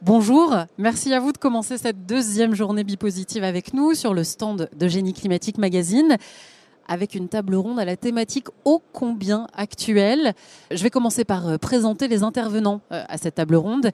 Bonjour, merci à vous de commencer cette deuxième journée Bipositive avec nous sur le stand de Génie Climatique Magazine, avec une table ronde à la thématique ô combien actuelle. Je vais commencer par présenter les intervenants à cette table ronde.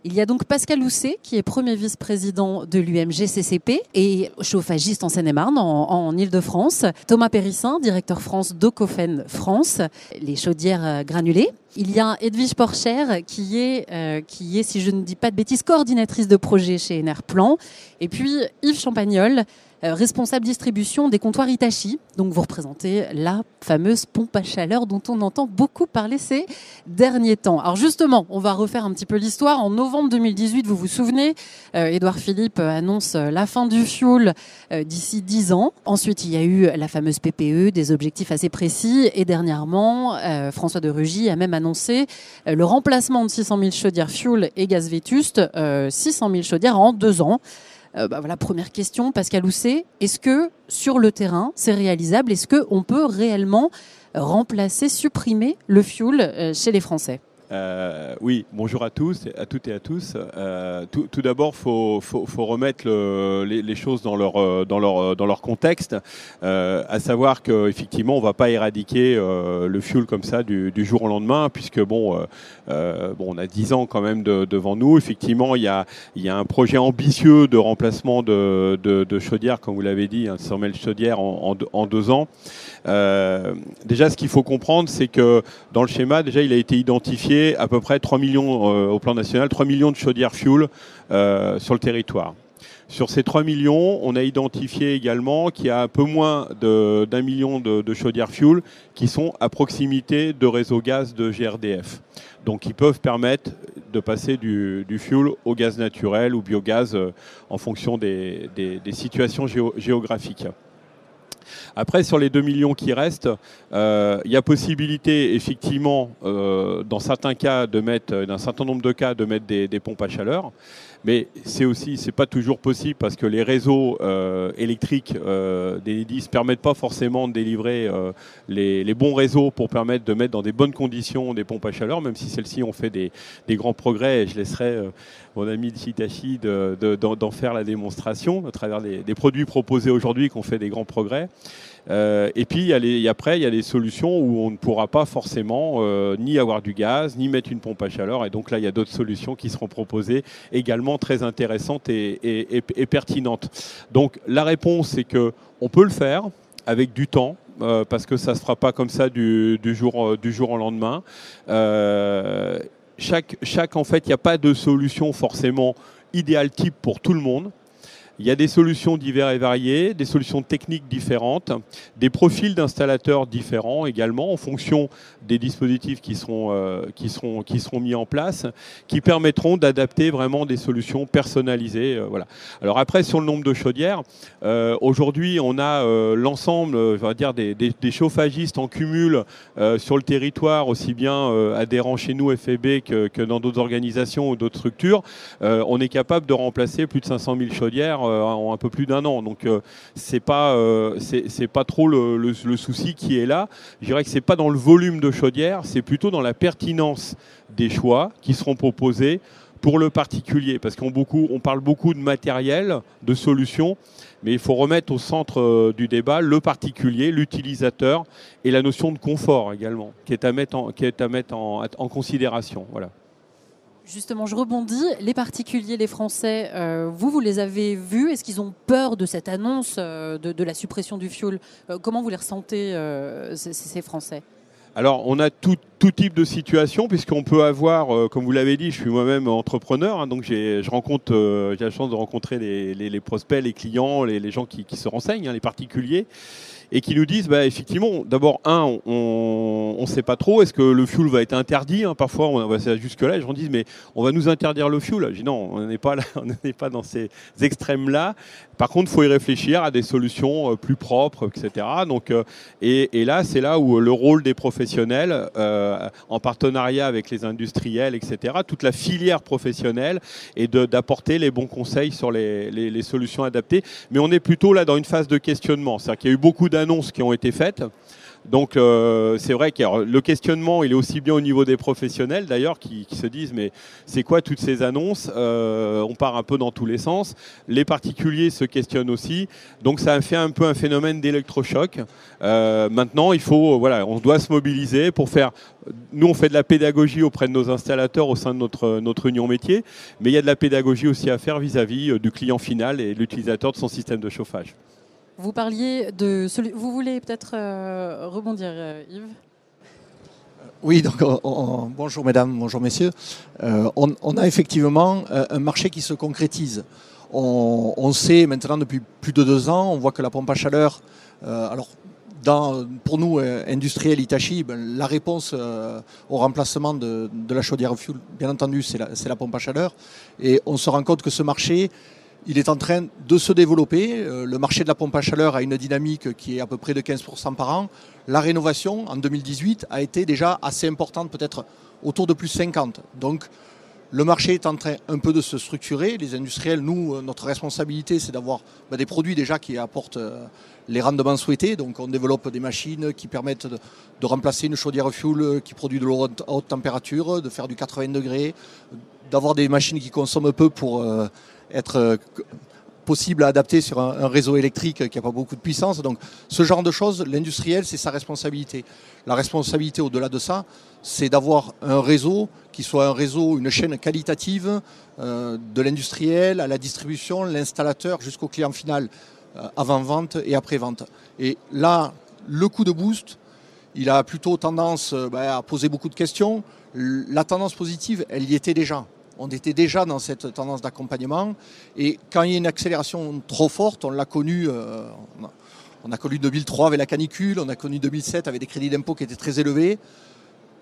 Il y a donc Pascal Housset, qui est premier vice-président de l'UMG-CCP et chauffagiste en Seine-et-Marne, en Ile-de-France. Thomas Périssin, directeur France d'Ocofen France, les chaudières granulées. Il y a Edwige Porcher, qui est, si je ne dis pas de bêtises, coordinatrice de projet chez Enerplan. Et puis Yves Champagnol, responsable distribution des comptoirs Hitachi. Donc vous représentez la fameuse pompe à chaleur dont on entend beaucoup parler ces derniers temps. Alors justement, on va refaire un petit peu l'histoire. En novembre 2018, vous vous souvenez, Édouard Philippe annonce la fin du fioul d'ici 10 ans. Ensuite, il y a eu la fameuse PPE, des objectifs assez précis. Et dernièrement, François de Rugy a même annoncé le remplacement de 600 000 chaudières fioul et gaz vétuste, 600 000 chaudières en 2 ans. Voilà, première question, Pascal Housset, est-ce que sur le terrain, c'est réalisable? Est-ce qu'on peut réellement remplacer, supprimer le fioul chez les Français? Oui, bonjour à tous, à toutes et à tous. Tout d'abord, faut remettre les choses dans leur contexte, à savoir qu'effectivement, on ne va pas éradiquer le fioul comme ça du jour au lendemain, puisque on a 10 ans quand même devant nous. Effectivement, il y a un projet ambitieux de remplacement de chaudières, comme vous l'avez dit, 100 000 chaudières en 2 ans. Déjà, ce qu'il faut comprendre, c'est que dans le schéma, déjà, il a été identifié à peu près 3 millions au plan national, 3 millions de chaudières fuel sur le territoire. Sur ces 3 millions, on a identifié également qu'il y a un peu moins d'1 million de chaudières fuel qui sont à proximité de réseaux gaz de GRDF. Donc, ils peuvent permettre de passer du fuel au gaz naturel ou biogaz en fonction des situations géographiques. Après, sur les 2 millions qui restent, il y a possibilité, effectivement, dans certains cas, d'un certain nombre de cas, de mettre des pompes à chaleur. Mais c'est pas toujours possible parce que les réseaux électriques des Enedis ne permettent pas forcément de délivrer les bons réseaux pour permettre de mettre dans des bonnes conditions des pompes à chaleur, même si celles-ci ont fait des grands progrès. Et je laisserai mon ami Hitachi d'en faire la démonstration à travers des produits proposés aujourd'hui qui ont fait des grands progrès. Et puis après, il y a des solutions où on ne pourra pas forcément ni avoir du gaz, ni mettre une pompe à chaleur. Et donc là, il y a d'autres solutions qui seront proposées, également très intéressantes et pertinentes. Donc la réponse, c'est qu'on peut le faire avec du temps, parce que ça ne se fera pas comme ça du jour au lendemain. En fait, il n'y a pas de solution forcément idéale type pour tout le monde. Il y a des solutions diverses et variées, des solutions techniques différentes, des profils d'installateurs différents également en fonction des dispositifs qui seront mis en place, qui permettront d'adapter vraiment des solutions personnalisées. Voilà. Alors après, sur le nombre de chaudières, aujourd'hui, on a l'ensemble, je vais dire, des chauffagistes en cumul sur le territoire, aussi bien adhérents chez nous, FEB, que dans d'autres organisations ou d'autres structures. On est capable de remplacer plus de 500 000 chaudières en un peu plus d'1 an. Donc c'est pas trop le souci qui est là. Je dirais que c'est pas dans le volume de chaudière, c'est plutôt dans la pertinence des choix qui seront proposés pour le particulier. Parce qu'on parle beaucoup de matériel, de solutions, mais il faut remettre au centre du débat le particulier, l'utilisateur et la notion de confort également, qui est à mettre en considération. Voilà. Justement, je rebondis. Les particuliers, les Français, vous les avez vus? Est-ce qu'ils ont peur de cette annonce de la suppression du fioul? Comment vous les ressentez, ces Français? Alors, on a tout type de situation, puisqu'on peut avoir, comme vous l'avez dit, je suis moi-même entrepreneur, hein, donc j'ai la chance de rencontrer les prospects, les clients, les gens qui se renseignent, hein, les particuliers, et qui nous disent, effectivement, d'abord, on ne sait pas trop, est-ce que le fioul va être interdit, hein, parfois, on va jusque-là, et je me dis, mais on va nous interdire le fioul. Je dis non, on n'est pas dans ces extrêmes-là. Par contre, il faut y réfléchir à des solutions plus propres, etc. Donc, et là, c'est là où le rôle des professionnels, en partenariat avec les industriels, etc., toute la filière professionnelle, est d'apporter les bons conseils sur les solutions adaptées. Mais on est plutôt là dans une phase de questionnement. C'est-à-dire qu'il y a eu beaucoup d'annonces qui ont été faites. Donc c'est vrai que le questionnement, il est aussi bien au niveau des professionnels d'ailleurs qui se disent mais c'est quoi toutes ces annonces, on part un peu dans tous les sens. Les particuliers se questionnent aussi. Donc ça a fait un peu un phénomène d'électrochoc. Maintenant, il faut, voilà, on doit se mobiliser pour faire. Nous, on fait de la pédagogie auprès de nos installateurs au sein de notre union métier, mais il y a de la pédagogie aussi à faire vis-à-vis du client final et de l'utilisateur de son système de chauffage. Vous parliez de... Vous voulez peut-être rebondir, Yves ? Oui, donc bonjour mesdames, bonjour messieurs. On a effectivement un marché qui se concrétise. On sait maintenant depuis plus de 2 ans, on voit que la pompe à chaleur, pour nous, industriels Hitachi, la réponse au remplacement de la chaudière au fioul, bien entendu, c'est la pompe à chaleur. Et on se rend compte que ce marché, il est en train de se développer. Le marché de la pompe à chaleur a une dynamique qui est à peu près de 15% par an. La rénovation, en 2018, a été déjà assez importante, peut-être autour de plus 50. Donc, le marché est en train un peu de se structurer. Les industriels, nous, notre responsabilité, c'est d'avoir des produits déjà qui apportent les rendements souhaités. Donc on développe des machines qui permettent de remplacer une chaudière fuel qui produit de l'eau à haute température, de faire du 80 degrés, d'avoir des machines qui consomment peu pour être possible à adapter sur un réseau électrique qui n'a pas beaucoup de puissance. Donc ce genre de choses, l'industriel, c'est sa responsabilité. La responsabilité au-delà de ça, c'est d'avoir un réseau qui soit un réseau, une chaîne qualitative de l'industriel à la distribution, l'installateur jusqu'au client final, avant-vente et après-vente. Et là, le coup de boost, il a plutôt tendance à poser beaucoup de questions. La tendance positive, elle y était déjà. On était déjà dans cette tendance d'accompagnement. Et quand il y a une accélération trop forte, on l'a connu, on a connu 2003 avec la canicule, on a connu 2007 avec des crédits d'impôt qui étaient très élevés.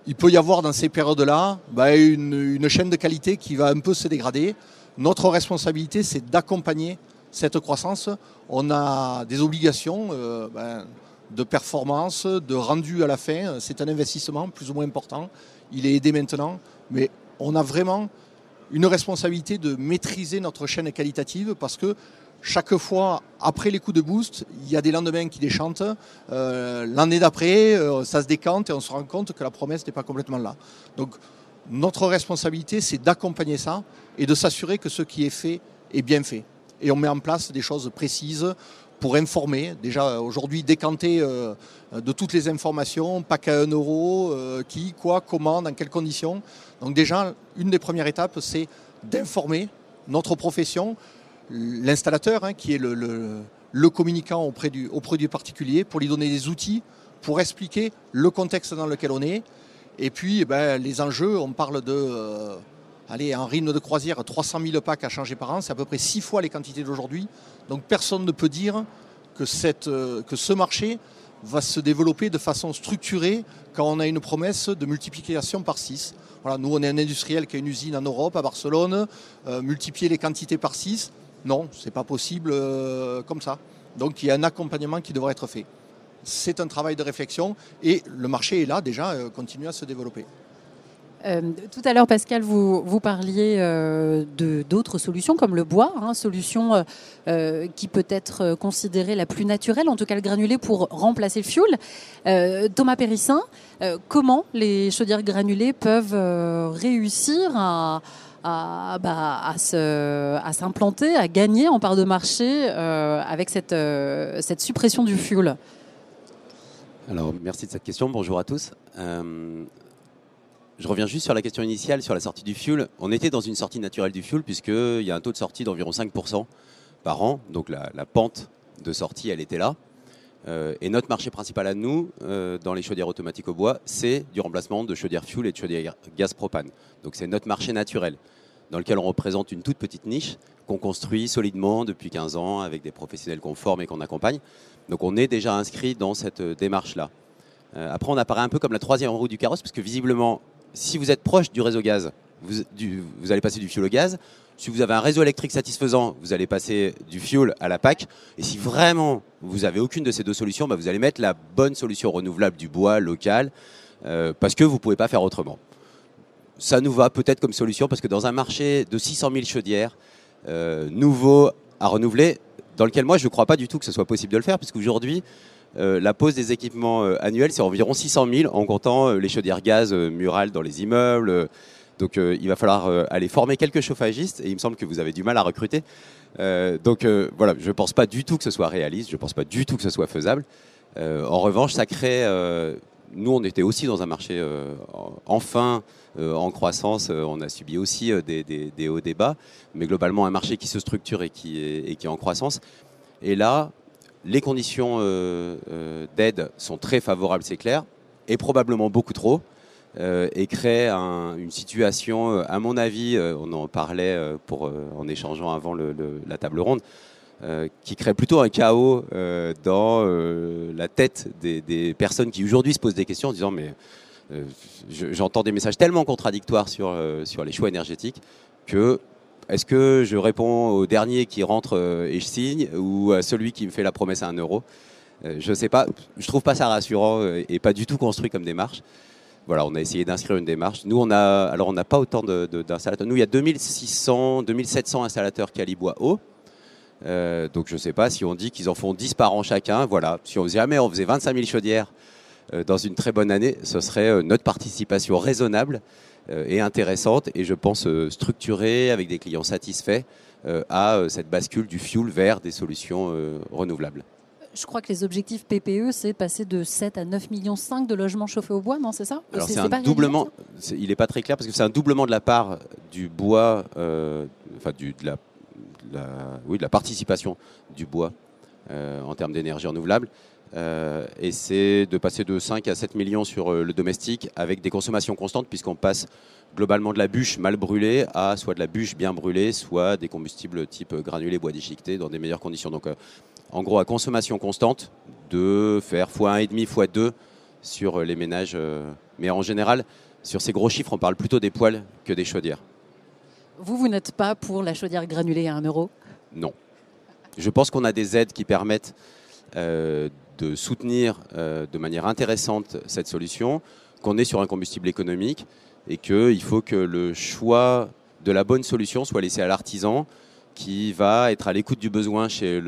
Il peut y avoir dans ces périodes-là une chaîne de qualité qui va un peu se dégrader. Notre responsabilité, c'est d'accompagner cette croissance. On a des obligations de performance, de rendu à la fin. C'est un investissement plus ou moins important. Il est aidé maintenant, mais on a vraiment une responsabilité de maîtriser notre chaîne qualitative parce que chaque fois, après les coups de boost, il y a des lendemains qui déchantent. L'année d'après, ça se décante et on se rend compte que la promesse n'est pas complètement là. Donc, notre responsabilité, c'est d'accompagner ça et de s'assurer que ce qui est fait est bien fait. Et on met en place des choses précises pour informer. Déjà, aujourd'hui, décanter de toutes les informations, pas qu'à 1 euro, qui, quoi, comment, dans quelles conditions. Donc déjà, une des premières étapes, c'est d'informer notre profession, l'installateur, qui est le communicant auprès du particulier, pour lui donner des outils, pour expliquer le contexte dans lequel on est. Et puis, les enjeux, on parle de... en rythme de croisière, 300 000 packs à changer par an, c'est à peu près 6 fois les quantités d'aujourd'hui. Donc personne ne peut dire que ce marché va se développer de façon structurée quand on a une promesse de multiplication par 6. Voilà, nous, on est un industriel qui a une usine en Europe, à Barcelone, multiplier les quantités par 6, non, ce n'est pas possible comme ça. Donc il y a un accompagnement qui devrait être fait. C'est un travail de réflexion et le marché est là déjà, continue à se développer. Tout à l'heure, Pascal, vous parliez d'autres solutions comme le bois, solution qui peut être considérée la plus naturelle, en tout cas le granulé pour remplacer le fioul. Thomas Périssin, comment les chaudières granulées peuvent réussir à s'implanter, à gagner en part de marché avec cette suppression du fioul ? Alors, merci de cette question. Bonjour à tous. Je reviens juste sur la question initiale, sur la sortie du fioul. On était dans une sortie naturelle du fioul puisqu'il y a un taux de sortie d'environ 5% par an. Donc la pente de sortie, elle était là. Et notre marché principal à nous, dans les chaudières automatiques au bois, c'est du remplacement de chaudières fioul et de chaudières gaz propane. Donc c'est notre marché naturel, dans lequel on représente une toute petite niche qu'on construit solidement depuis 15 ans avec des professionnels qu'on forme et qu'on accompagne. Donc on est déjà inscrit dans cette démarche-là. Après, on apparaît un peu comme la troisième roue du carrosse, parce que visiblement, si vous êtes proche du réseau gaz, vous allez passer du fioul au gaz. Si vous avez un réseau électrique satisfaisant, vous allez passer du fioul à la PAC. Et si vraiment vous n'avez aucune de ces deux solutions, vous allez mettre la bonne solution renouvelable du bois local, parce que vous ne pouvez pas faire autrement. Ça nous va peut-être comme solution, parce que dans un marché de 600 000 chaudières nouveaux à renouveler, dans lequel moi je ne crois pas du tout que ce soit possible de le faire, parce qu'aujourd'hui, la pose des équipements annuels, c'est environ 600 000 en comptant les chaudières gaz murales dans les immeubles. Donc il va falloir aller former quelques chauffagistes et il me semble que vous avez du mal à recruter. Donc voilà, je ne pense pas du tout que ce soit réaliste, je ne pense pas du tout que ce soit faisable. En revanche, ça crée... nous, on était aussi dans un marché enfin en croissance, on a subi aussi des hauts, des bas, mais globalement un marché qui se structure et qui est en croissance. Et là, les conditions d'aide sont très favorables, c'est clair, et probablement beaucoup trop. Et crée une situation, à mon avis, on en parlait en échangeant avant la table ronde, qui crée plutôt un chaos dans la tête des personnes qui aujourd'hui se posent des questions en disant mais j'entends des messages tellement contradictoires sur les choix énergétiques que est-ce que je réponds au dernier qui rentre et je signe ou à celui qui me fait la promesse à 1 euro? Je ne sais pas, je trouve pas ça rassurant et pas du tout construit comme démarche. Voilà, on a essayé d'inscrire une démarche. Nous, on n'a pas autant d'installateurs. Nous, il y a 2700 installateurs Calibois haut. Donc, je ne sais pas si on dit qu'ils en font 10 par an chacun. Voilà, si on faisait 25 000 chaudières dans une très bonne année, ce serait notre participation raisonnable et intéressante et je pense structurée avec des clients satisfaits à cette bascule du fuel vers des solutions renouvelables. Je crois que les objectifs PPE, c'est passer de 7 à 9,5 millions de logements chauffés au bois, non, c'est ça? Alors c'est un doublement, il n'est pas très clair parce que c'est un doublement de la part du bois, enfin de la participation du bois en termes d'énergie renouvelable. Et c'est de passer de 5 à 7 millions sur le domestique avec des consommations constantes puisqu'on passe globalement de la bûche mal brûlée à soit de la bûche bien brûlée, soit des combustibles type granulés bois déchiqueté dans des meilleures conditions. Donc en gros, à consommation constante, de faire x1,5, x2 sur les ménages. Mais en général, sur ces gros chiffres, on parle plutôt des poêles que des chaudières. Vous n'êtes pas pour la chaudière granulée à 1 euro? Non. Je pense qu'on a des aides qui permettent de soutenir de manière intéressante cette solution, qu'on est sur un combustible économique et qu'il faut que le choix de la bonne solution soit laissé à l'artisan qui va être à l'écoute du besoin chez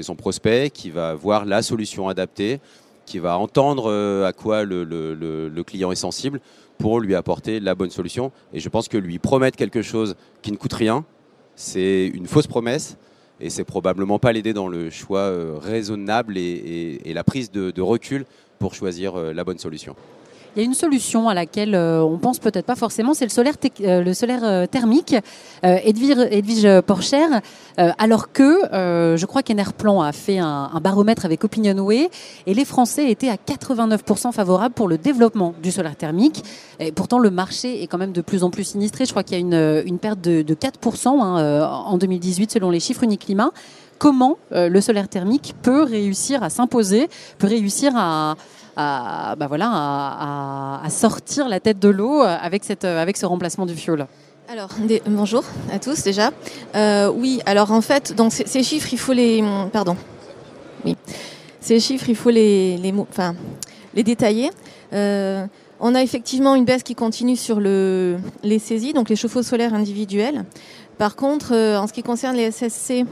son prospect, qui va voir la solution adaptée, qui va entendre à quoi le client est sensible pour lui apporter la bonne solution. Et je pense que lui promettre quelque chose qui ne coûte rien, c'est une fausse promesse et c'est probablement pas l'aider dans le choix raisonnable et la prise de recul pour choisir la bonne solution. Il y a une solution à laquelle on pense peut-être pas forcément, c'est le solaire thermique. Edwige Porcher, alors que je crois qu'Enerplan a fait un baromètre avec Opinionway et les Français étaient à 89% favorables pour le développement du solaire thermique. Et pourtant, le marché est quand même de plus en plus sinistré. Je crois qu'il y a une perte de 4% en 2018 selon les chiffres Uniclimat. Comment le solaire thermique peut réussir à s'imposer, peut réussir à sortir la tête de l'eau avec ce remplacement du fioul? Alors, bonjour à tous déjà. Oui, alors en fait, donc ces chiffres, il faut les... Pardon. Oui. Ces chiffres, il faut les détailler. On a effectivement une baisse qui continue sur les saisies, donc les chauffe-eau solaires individuels. Par contre, en ce qui concerne les SSC,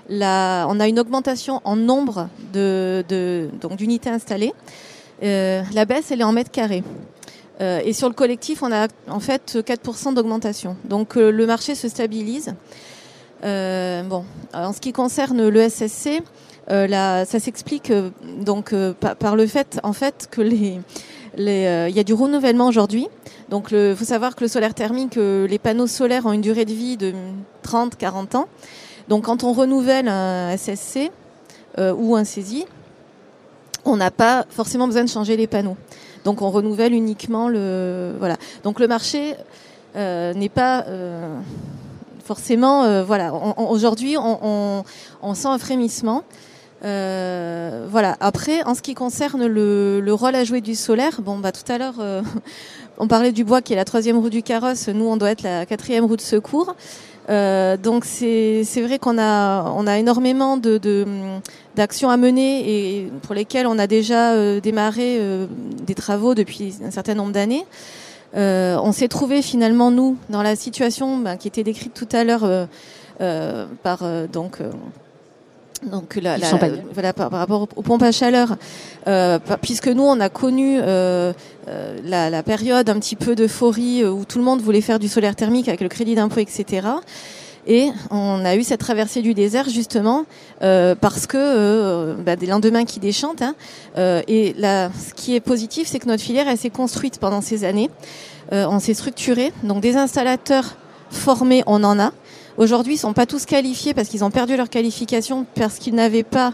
on a une augmentation en nombre d'unités installées. La baisse, elle est en mètres carrés. Et sur le collectif, on a en fait 4% d'augmentation. Donc le marché se stabilise. En ce qui concerne le SSC, ça s'explique par le fait en fait que il y a du renouvellement aujourd'hui. Donc il faut savoir que le solaire thermique, les panneaux solaires ont une durée de vie de 30-40 ans. Donc quand on renouvelle un SSC ou un CESI, on n'a pas forcément besoin de changer les panneaux. Donc on renouvelle uniquement voilà. Donc le marché n'est pas forcément aujourd'hui on sent un frémissement. Voilà. Après, en ce qui concerne le rôle à jouer du solaire, tout à l'heure on parlait du bois qui est la 3e roue du carrosse. Nous, on doit être la 4e roue de secours. Donc c'est vrai qu'on a énormément d'actions à mener et pour lesquelles on a déjà démarré des travaux depuis un certain nombre d'années. On s'est trouvé finalement nous dans la situation qui était décrite tout à l'heure par Donc Voilà, par rapport aux pompes à chaleur, puisque nous on a connu la période un petit peu d'euphorie où tout le monde voulait faire du solaire thermique avec le crédit d'impôt, etc. Et on a eu cette traversée du désert justement parce que des lendemains qui déchantent. Et là, ce qui est positif, c'est que notre filière elle s'est construite pendant ces années. On s'est structuré. Donc des installateurs formés, on en a. Aujourd'hui, ils ne sont pas tous qualifiés parce qu'ils ont perdu leur qualification parce qu'ils n'avaient pas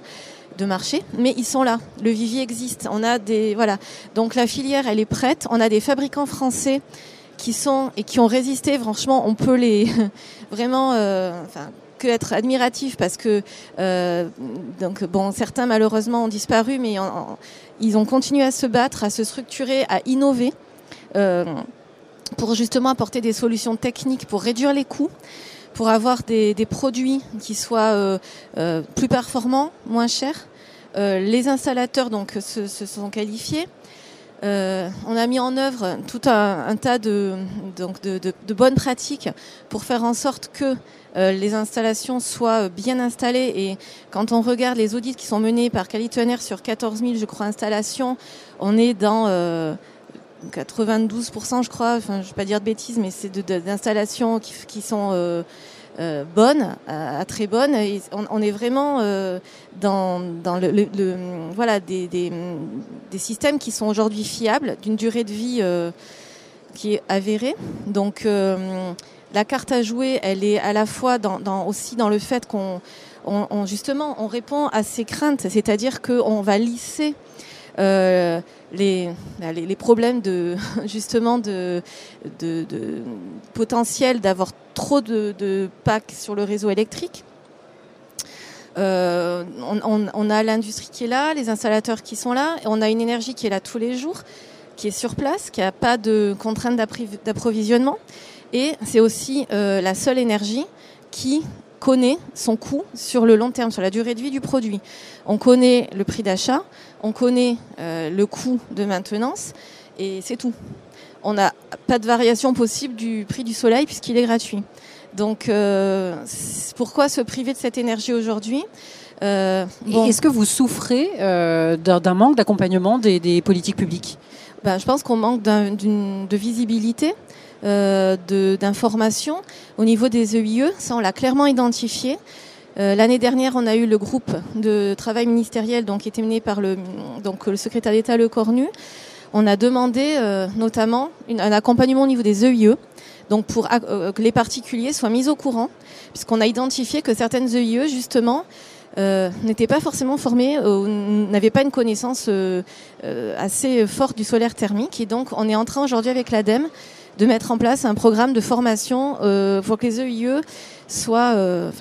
de marché, mais ils sont là. Le vivier existe. On a Donc la filière, elle est prête. On a des fabricants français qui ont résisté. Franchement, on peut les vraiment que être admiratif parce que certains malheureusement ont disparu, mais ils ont continué à se battre, à se structurer, à innover pour justement apporter des solutions techniques pour réduire les coûts, pour avoir des produits qui soient plus performants, moins chers. Les installateurs se sont qualifiés. On a mis en œuvre tout un tas de bonnes pratiques pour faire en sorte que les installations soient bien installées. Et quand on regarde les audits qui sont menés par Qualitionnaire sur 14 000, je crois, installations, on est dans 92%, je crois, je ne vais pas dire de bêtises, mais c'est d'installations qui sont bonnes, à très bonnes. Et on est vraiment dans des systèmes qui sont aujourd'hui fiables, d'une durée de vie qui est avérée. Donc la carte à jouer, elle est à la fois aussi dans le fait qu'on répond à ces craintes, c'est-à-dire qu'on va lisser les problèmes de potentiel d'avoir trop de packs sur le réseau électrique. On a l'industrie qui est là, les installateurs qui sont là, et on a une énergie qui est là tous les jours, qui est sur place, qui n'a pas de contraintes d'approvisionnement. Et c'est aussi la seule énergie qui connaît son coût sur le long terme, sur la durée de vie du produit. On connaît le prix d'achat, on connaît le coût de maintenance, et c'est tout. On n'a pas de variation possible du prix du soleil puisqu'il est gratuit. Donc, pourquoi se priver de cette énergie aujourd'hui ? Est-ce que vous souffrez d'un manque d'accompagnement des politiques publiques ? Je pense qu'on manque de visibilité, d'information. Au niveau des EIE, ça on l'a clairement identifié. L'année dernière, on a eu le groupe de travail ministériel qui était mené par le secrétaire d'État Le Cornu. On a demandé notamment un accompagnement au niveau des EIE, donc pour que les particuliers soient mis au courant, puisqu'on a identifié que certaines EIE, justement, n'étaient pas forcément formées, n'avaient pas une connaissance assez forte du solaire thermique. Et donc, on est en train aujourd'hui avec l'ADEME de mettre en place un programme de formation pour que les EIE soient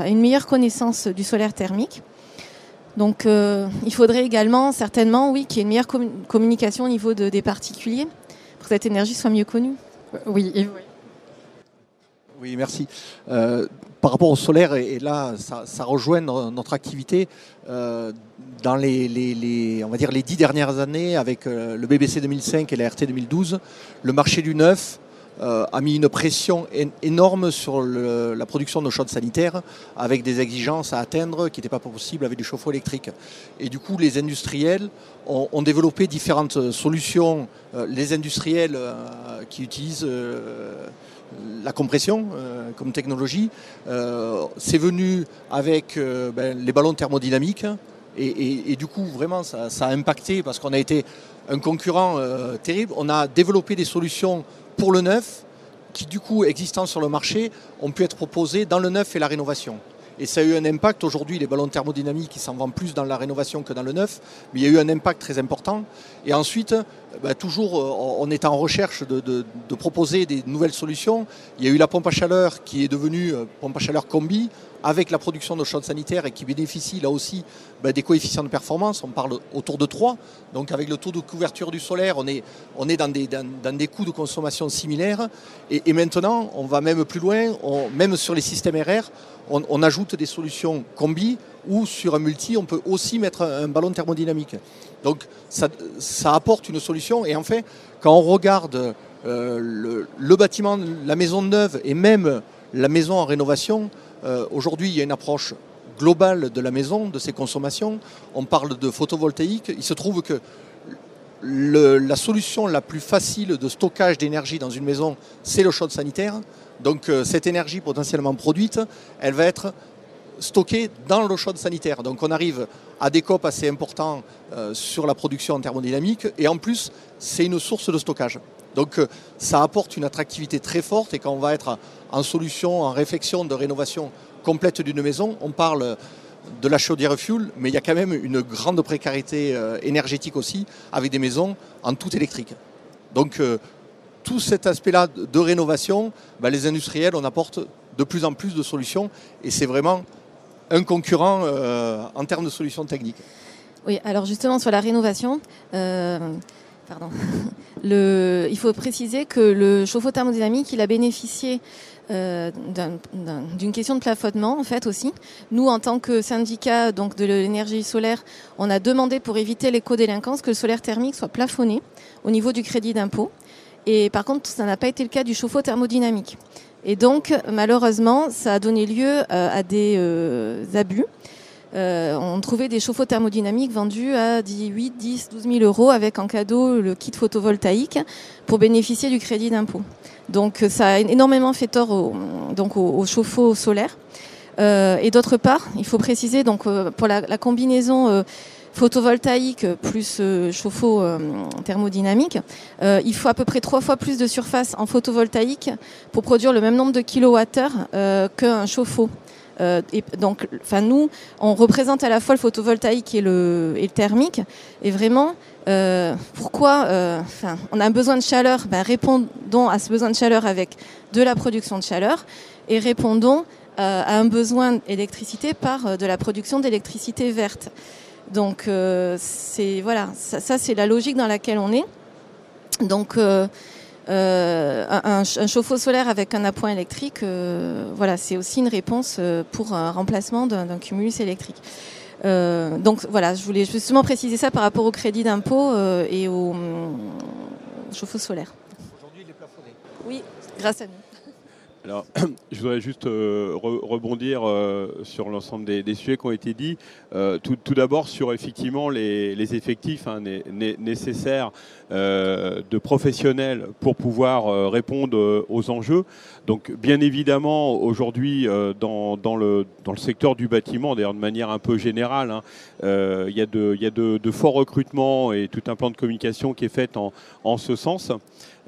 une meilleure connaissance du solaire thermique. Donc, il faudrait également, certainement, qu'il y ait une meilleure communication au niveau des particuliers pour que cette énergie soit mieux connue. Oui. Oui, merci. Par rapport au solaire, et là, ça rejoint notre activité dans on va dire les 10 dernières années avec le BBC 2005 et la RT 2012. Le marché du neuf a mis une pression énorme sur la production de chaudes sanitaires avec des exigences à atteindre qui n'étaient pas possibles avec du chauffe-eau électrique. Et du coup, les industriels ont développé différentes solutions. Les industriels qui utilisent la compression comme technologie, c'est venu avec les ballons thermodynamiques et du coup vraiment ça a impacté parce qu'on a été un concurrent terrible. On a développé des solutions pour le neuf qui du coup existant sur le marché ont pu être proposées dans le neuf et la rénovation. Et ça a eu un impact. Aujourd'hui, les ballons thermodynamiques, ils s'en vendent plus dans la rénovation que dans le neuf. Mais il y a eu un impact très important. Et ensuite, toujours, on est en recherche de proposer des nouvelles solutions. Il y a eu la pompe à chaleur qui est devenue pompe à chaleur combi avec la production de chaudes sanitaires et qui bénéficie là aussi des coefficients de performance. On parle autour de 3. Donc avec le taux de couverture du solaire, on est dans des coûts de consommation similaires. Et maintenant, on va même plus loin. Même sur les systèmes RR, on ajoute des solutions combi ou sur un multi, on peut aussi mettre un ballon thermodynamique. Donc ça apporte une solution. Et en fait, quand on regarde le bâtiment, la maison neuve et même la maison en rénovation, aujourd'hui, il y a une approche globale de la maison, de ses consommations. On parle de photovoltaïque. Il se trouve que la solution la plus facile de stockage d'énergie dans une maison, c'est l'eau chaude sanitaire. Donc cette énergie potentiellement produite, elle va être stockée dans l'eau chaude sanitaire. Donc on arrive à des COP assez importants sur la production en thermodynamique et en plus c'est une source de stockage. Donc ça apporte une attractivité très forte et quand on va être en solution, en réflexion de rénovation complète d'une maison, on parle de la chaudière fuel, mais il y a quand même une grande précarité énergétique aussi avec des maisons en tout électrique. Donc tout cet aspect-là de rénovation, les industriels, on apporte de plus en plus de solutions et c'est vraiment un concurrent en termes de solutions techniques. Oui, alors justement sur la rénovation, il faut préciser que le chauffe-eau thermodynamique, il a bénéficié d'une question de plafonnement en fait aussi. Nous, en tant que syndicat donc de l'énergie solaire, on a demandé pour éviter l'éco-délinquance que le solaire thermique soit plafonné au niveau du crédit d'impôt. Et par contre, ça n'a pas été le cas du chauffe-eau thermodynamique. Et donc, malheureusement, ça a donné lieu à des abus. On trouvait des chauffe-eau thermodynamiques vendus à 8, 10, 12 000 euros avec en cadeau le kit photovoltaïque pour bénéficier du crédit d'impôt. Donc ça a énormément fait tort aux chauffe-eau solaires. Et d'autre part, il faut préciser donc pour la combinaison photovoltaïque plus chauffe-eau thermodynamique, il faut à peu près 3 fois plus de surface en photovoltaïque pour produire le même nombre de kilowattheures qu'un chauffe-eau. Et donc, nous, on représente à la fois le photovoltaïque et le thermique. Et vraiment, pourquoi on a un besoin de chaleur, répondons à ce besoin de chaleur avec de la production de chaleur et répondons à un besoin d'électricité par de la production d'électricité verte. Donc, c'est la logique dans laquelle on est. Donc, un chauffe-eau solaire avec un appoint électrique, c'est aussi une réponse pour un remplacement d'un cumulus électrique. Donc voilà, je voulais justement préciser ça par rapport au crédit d'impôt et au chauffe-eau solaire. Aujourd'hui, il est plafonné. Oui, grâce à nous. Alors, je voudrais juste rebondir sur l'ensemble des sujets qui ont été dits. Tout d'abord sur effectivement les effectifs nécessaires de professionnels pour pouvoir répondre aux enjeux. Donc, bien évidemment, aujourd'hui, dans le secteur du bâtiment, d'ailleurs de manière un peu générale, il y a de forts recrutements et tout un plan de communication qui est fait en ce sens.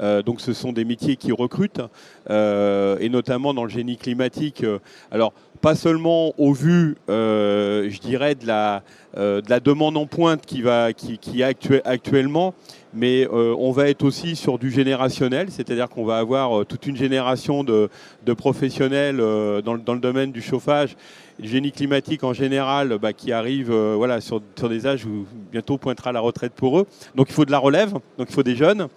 Donc ce sont des métiers qui recrutent, et notamment dans le génie climatique. Alors pas seulement au vu, je dirais, de la demande en pointe qui est actuellement, mais on va être aussi sur du générationnel, c'est-à-dire qu'on va avoir toute une génération de professionnels dans le domaine du chauffage, du génie climatique en général, qui arrivent sur des âges où bientôt pointera la retraite pour eux. Donc il faut de la relève, donc il faut des jeunes.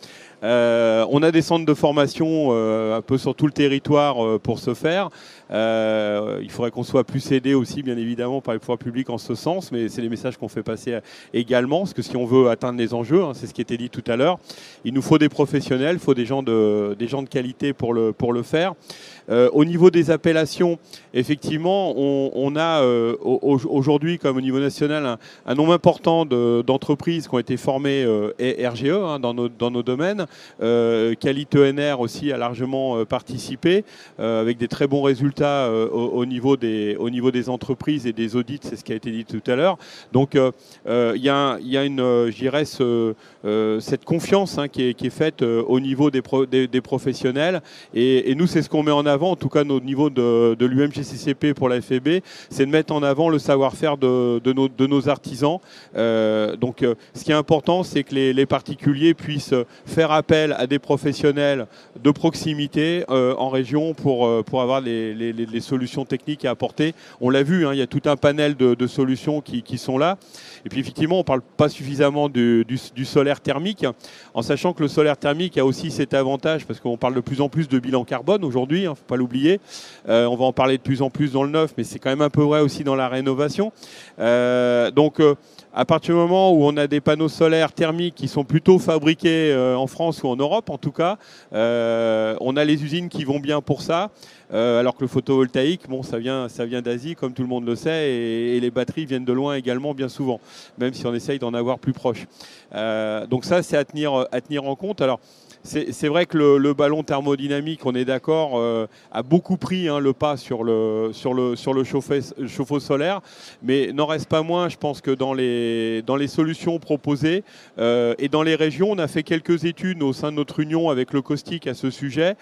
On a des centres de formation un peu sur tout le territoire pour ce faire. Il faudrait qu'on soit plus aidé aussi, bien évidemment, par les pouvoirs publics en ce sens, mais c'est les messages qu'on fait passer également, parce que si on veut atteindre les enjeux, c'est ce qui était dit tout à l'heure, il nous faut des professionnels, il faut des gens de qualité pour le faire. Au niveau des appellations, effectivement, on a aujourd'hui, comme au niveau national, un nombre important d'entreprises qui ont été formées RGE dans nos domaines. Qualité ENR aussi a largement participé avec des très bons résultats au niveau des entreprises et des audits, c'est ce qui a été dit tout à l'heure. Donc il y a une, je dirais, cette confiance qui est faite au niveau des professionnels et nous c'est ce qu'on met en avant, en tout cas au niveau de l'UMGCCP pour la FEB, c'est de mettre en avant le savoir-faire de nos artisans. Donc ce qui est important, c'est que les particuliers puissent faire appel à des professionnels de proximité en région pour avoir les solutions techniques à apporter. On l'a vu, il y a tout un panel de solutions qui sont là. Et puis effectivement, on ne parle pas suffisamment du solaire thermique, en sachant que le solaire thermique a aussi cet avantage, parce qu'on parle de plus en plus de bilan carbone aujourd'hui, il ne faut pas l'oublier. On va en parler de plus en plus dans le neuf, mais c'est quand même un peu vrai aussi dans la rénovation. Donc à partir du moment où on a des panneaux solaires thermiques qui sont plutôt fabriqués en France ou en Europe en tout cas, on a les usines qui vont bien pour ça. alors que le photovoltaïque, bon, ça vient d'Asie, comme tout le monde le sait, et les batteries viennent de loin également bien souvent, même si on essaye d'en avoir plus proche. Donc ça, c'est à tenir en compte. Alors, c'est vrai que le ballon thermodynamique, on est d'accord, a beaucoup pris le pas sur le chauffe-eau solaire, mais n'en reste pas moins, je pense que dans les solutions proposées et dans les régions, on a fait quelques études au sein de notre union avec le caustique à ce sujet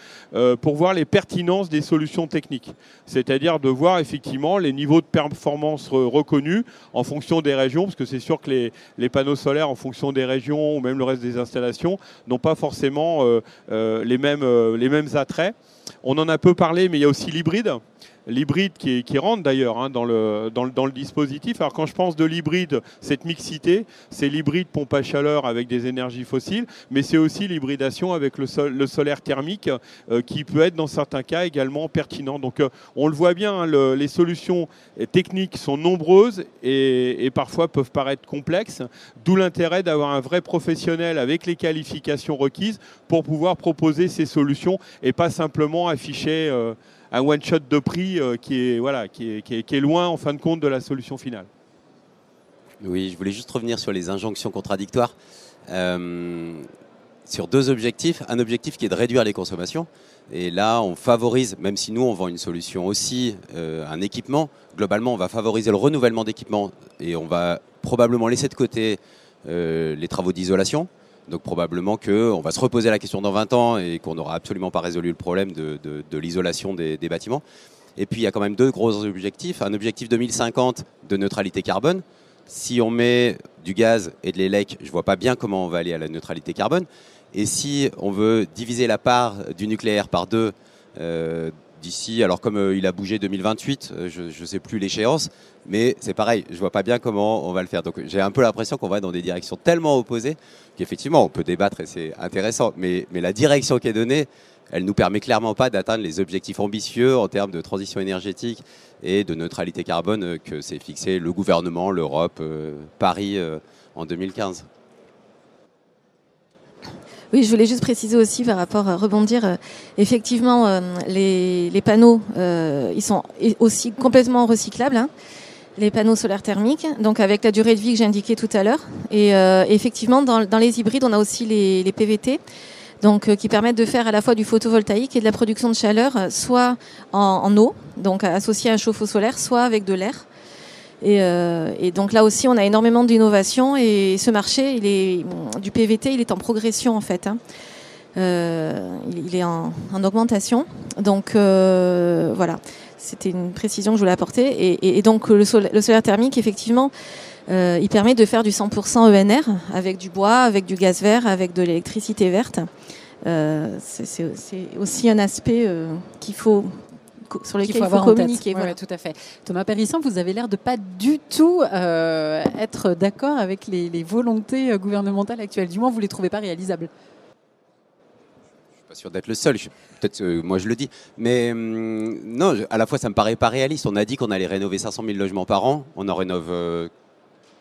pour voir les pertinences des solutions techniques, c'est-à-dire de voir effectivement les niveaux de performance reconnus en fonction des régions, parce que c'est sûr que les panneaux solaires en fonction des régions ou même le reste des installations n'ont pas forcément les mêmes attraits. On en a peu parlé, mais il y a aussi l'hybride. L'hybride qui rentre d'ailleurs dans le dispositif. Alors quand je pense de l'hybride, cette mixité, c'est l'hybride pompe à chaleur avec des énergies fossiles, mais c'est aussi l'hybridation avec le solaire thermique qui peut être dans certains cas également pertinent. Donc on le voit bien, les solutions techniques sont nombreuses et parfois peuvent paraître complexes, d'où l'intérêt d'avoir un vrai professionnel avec les qualifications requises pour pouvoir proposer ces solutions et pas simplement afficher un one-shot de prix qui est loin, en fin de compte, de la solution finale. Oui, je voulais juste revenir sur les injonctions contradictoires. Sur deux objectifs. Un objectif qui est de réduire les consommations. Et là, on favorise, même si nous, on vend une solution aussi, un équipement, globalement, on va favoriser le renouvellement d'équipements et on va probablement laisser de côté les travaux d'isolation. Donc probablement qu'on va se reposer la question dans 20 ans et qu'on n'aura absolument pas résolu le problème de l'isolation des bâtiments. Et puis il y a quand même deux gros objectifs. Un objectif 2050 de neutralité carbone. Si on met du gaz et de l'élec, je ne vois pas bien comment on va aller à la neutralité carbone. Et si on veut diviser la part du nucléaire par deux d'ici, alors comme il a bougé 2028, je ne sais plus l'échéance, mais c'est pareil, je ne vois pas bien comment on va le faire. Donc j'ai un peu l'impression qu'on va dans des directions tellement opposées qu'effectivement on peut débattre et c'est intéressant, mais la direction qui est donnée, elle ne nous permet clairement pas d'atteindre les objectifs ambitieux en termes de transition énergétique et de neutralité carbone que s'est fixé le gouvernement, l'Europe, Paris en 2015. Oui, je voulais juste préciser aussi par rapport à rebondir. Effectivement, les panneaux, ils sont aussi complètement recyclables, hein, les panneaux solaires thermiques, donc avec la durée de vie que j'ai indiquée tout à l'heure. Et effectivement, dans les hybrides, on a aussi les PVT, donc qui permettent de faire à la fois du photovoltaïque et de la production de chaleur, soit en eau, donc associé à un chauffe-eau solaire, soit avec de l'air. Et donc là aussi, on a énormément d'innovation et ce marché, du PVT, il est en progression en fait. Hein. Il est en augmentation. Donc voilà, c'était une précision que je voulais apporter. Et donc le solaire thermique, effectivement, il permet de faire du 100% ENR avec du bois, avec du gaz vert, avec de l'électricité verte. C'est aussi un aspect sur lesquels il faut communiquer. Voilà. Ouais, tout à fait. Thomas Périsson, vous avez l'air de pas du tout être d'accord avec les volontés gouvernementales actuelles. Du moins, vous ne les trouvez pas réalisables. Je suis pas sûr d'être le seul. Peut-être moi je le dis. Mais non, à la fois ça me paraît pas réaliste. On a dit qu'on allait rénover 500 000 logements par an. On en rénove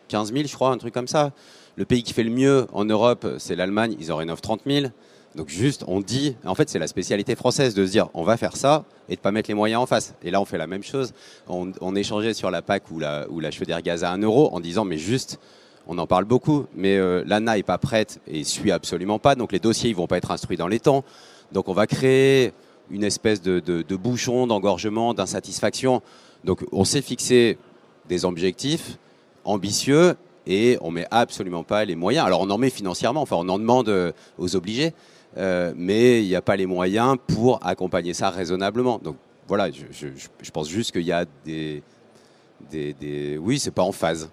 15 000, je crois, un truc comme ça. Le pays qui fait le mieux en Europe, c'est l'Allemagne. Ils en rénovent 30 000. Donc juste, on dit, en fait c'est la spécialité française de se dire on va faire ça et de ne pas mettre les moyens en face. Et là on fait la même chose. On échangeait sur la PAC ou la chaudière gaz à 1 € en disant mais juste, on en parle beaucoup, mais l'ANA n'est pas prête et suit absolument pas. Donc les dossiers ils vont pas être instruits dans les temps. Donc on va créer une espèce de bouchon, d'engorgement, d'insatisfaction. Donc on s'est fixé des objectifs ambitieux et on met absolument pas les moyens. Alors on en met financièrement, enfin on en demande aux obligés. Mais il n'y a pas les moyens pour accompagner ça raisonnablement. Donc voilà, je pense juste qu'il y a oui, c'est pas en phase.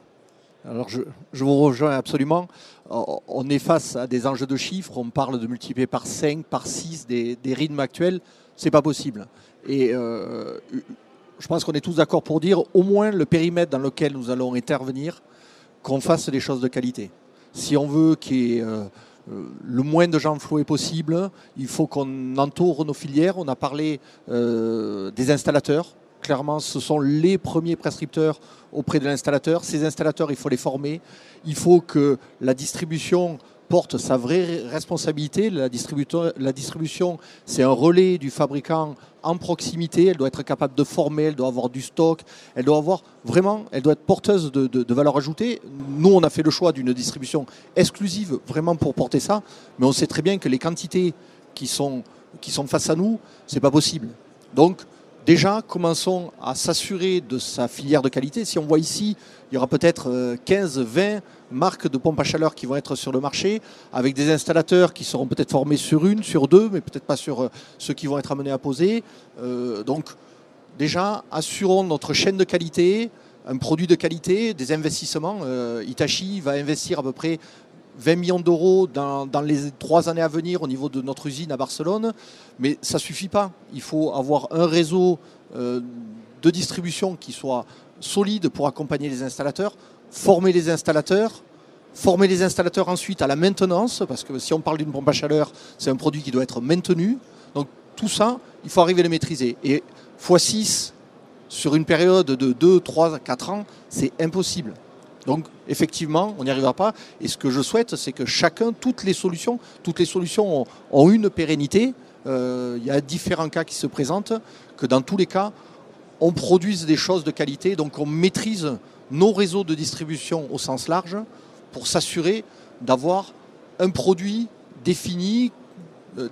Alors je vous rejoins absolument. On est face à des enjeux de chiffres. On parle de multiplier par 5, par 6 des rythmes actuels. C'est pas possible. Et je pense qu'on est tous d'accord pour dire au moins le périmètre dans lequel nous allons intervenir, qu'on fasse des choses de qualité. Si on veut qu'il y ait le moins de gens floués possible, il faut qu'on entoure nos filières. On a parlé des installateurs. Clairement, ce sont les premiers prescripteurs auprès de l'installateur. Ces installateurs, il faut les former. Il faut que la distribution porte sa vraie responsabilité. La distribution, c'est un relais du fabricant en proximité. Elle doit être capable de former, elle doit avoir du stock, elle doit être porteuse de valeur ajoutée. Nous, on a fait le choix d'une distribution exclusive vraiment pour porter ça, mais on sait très bien que les quantités qui sont face à nous, c'est pas possible. Donc, déjà, commençons à s'assurer de sa filière de qualité. Si on voit ici, il y aura peut-être 15, 20 marques de pompes à chaleur qui vont être sur le marché, avec des installateurs qui seront peut-être formés sur une, sur deux, mais peut-être pas sur ceux qui vont être amenés à poser. Donc, déjà, assurons notre chaîne de qualité, un produit de qualité, des investissements. Hitachi va investir à peu près 20 millions d'euros dans les 3 années à venir au niveau de notre usine à Barcelone, mais ça ne suffit pas. Il faut avoir un réseau de distribution qui soit solide pour accompagner les installateurs, former les installateurs ensuite à la maintenance, parce que si on parle d'une pompe à chaleur, c'est un produit qui doit être maintenu. Donc tout ça, il faut arriver à le maîtriser. Et x6 sur une période de 2, 3, 4 ans, c'est impossible. Donc effectivement, on n'y arrivera pas. Et ce que je souhaite, c'est que toutes les solutions ont une pérennité. Il y a différents cas qui se présentent, que dans tous les cas, on produise des choses de qualité. Donc on maîtrise nos réseaux de distribution au sens large pour s'assurer d'avoir un produit défini,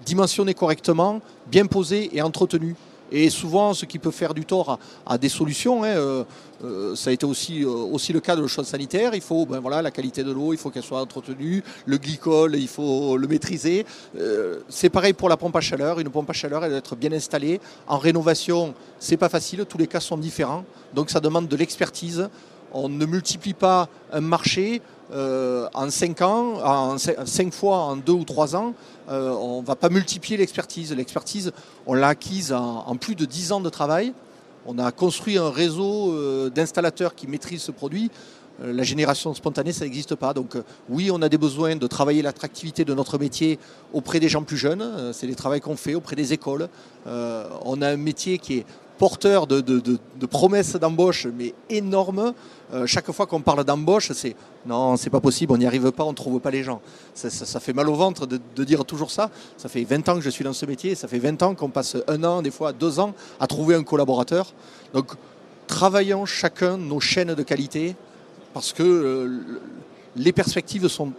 dimensionné correctement, bien posé et entretenu. Et souvent, ce qui peut faire du tort à des solutions, ça a été aussi le cas de l'eau chaude sanitaire. Il faut la qualité de l'eau, il faut qu'elle soit entretenue. Le glycol, il faut le maîtriser. C'est pareil pour la pompe à chaleur. Une pompe à chaleur, elle doit être bien installée. En rénovation, c'est pas facile. Tous les cas sont différents. Donc ça demande de l'expertise. On ne multiplie pas un marché en 5 ans, 5 fois en 2 ou 3 ans. On ne va pas multiplier l'expertise. L'expertise, on l'a acquise en plus de 10 ans de travail. On a construit un réseau d'installateurs qui maîtrisent ce produit. La génération spontanée, ça n'existe pas. Donc oui, on a des besoins de travailler l'attractivité de notre métier auprès des gens plus jeunes. C'est les travaux qu'on fait auprès des écoles. On a un métier qui est porteur de promesses d'embauche, mais énormes. Chaque fois qu'on parle d'embauche, c'est non, c'est pas possible, on n'y arrive pas, on ne trouve pas les gens. Ça fait mal au ventre de dire toujours ça. Ça fait 20 ans que je suis dans ce métier, ça fait 20 ans qu'on passe 1 an, des fois 2 ans, à trouver un collaborateur. Donc, travaillons chacun nos chaînes de qualité, parce que les perspectives sont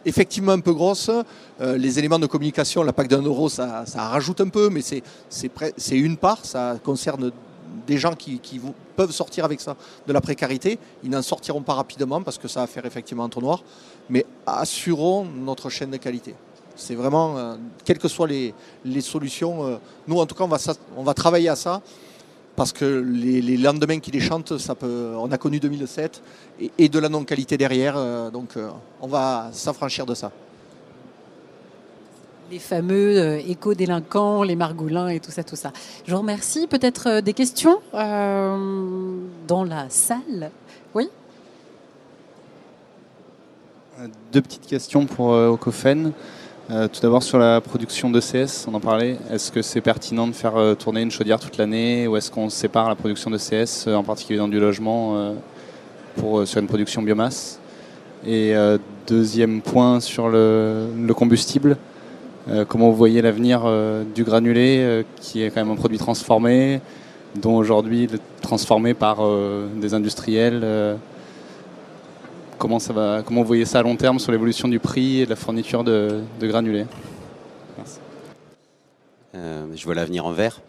effectivement un peu grosses. Les éléments de communication, la PAC d'€1, ça rajoute un peu, mais c'est une part, ça concerne des gens qui peuvent sortir avec ça de la précarité. Ils n'en sortiront pas rapidement parce que ça va faire effectivement un trou noir, mais assurons notre chaîne de qualité. C'est vraiment, quelles que soient les solutions, nous en tout cas on va travailler à ça, parce que les lendemains qui les chantent, on a connu 2007 et de la non-qualité derrière, donc on va s'affranchir de ça. Les fameux éco-délinquants, les margoulins et tout ça. Je vous remercie. Peut-être des questions dans la salle? Oui. 2 petites questions pour Okofen. Tout d'abord sur la production d'ECS, on en parlait. Est-ce que c'est pertinent de faire tourner une chaudière toute l'année, ou est-ce qu'on sépare la production d'ECS, en particulier dans du logement, sur une production biomasse? Et deuxième point sur le combustible. Comment vous voyez l'avenir du granulé, qui est quand même un produit transformé, dont aujourd'hui il est transformé par des industriels. Comment vous voyez ça à long terme sur l'évolution du prix et de la fourniture de granulés? Merci. Je vois l'avenir en vert.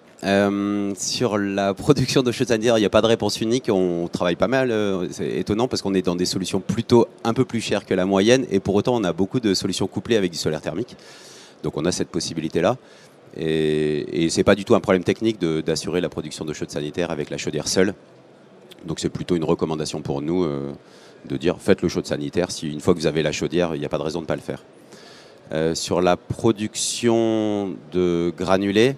Sur la production de chaudes sanitaires, il n'y a pas de réponse unique. On travaille pas mal. C'est étonnant parce qu'on est dans des solutions plutôt un peu plus chères que la moyenne, et pour autant on a beaucoup de solutions couplées avec du solaire thermique. Donc on a cette possibilité-là. Et ce n'est pas du tout un problème technique d'assurer la production de chaudes sanitaires avec la chaudière seule. Donc c'est plutôt une recommandation pour nous de dire faites le chaude sanitaire. Si une fois que vous avez la chaudière, il n'y a pas de raison de ne pas le faire. Sur la production de granulés,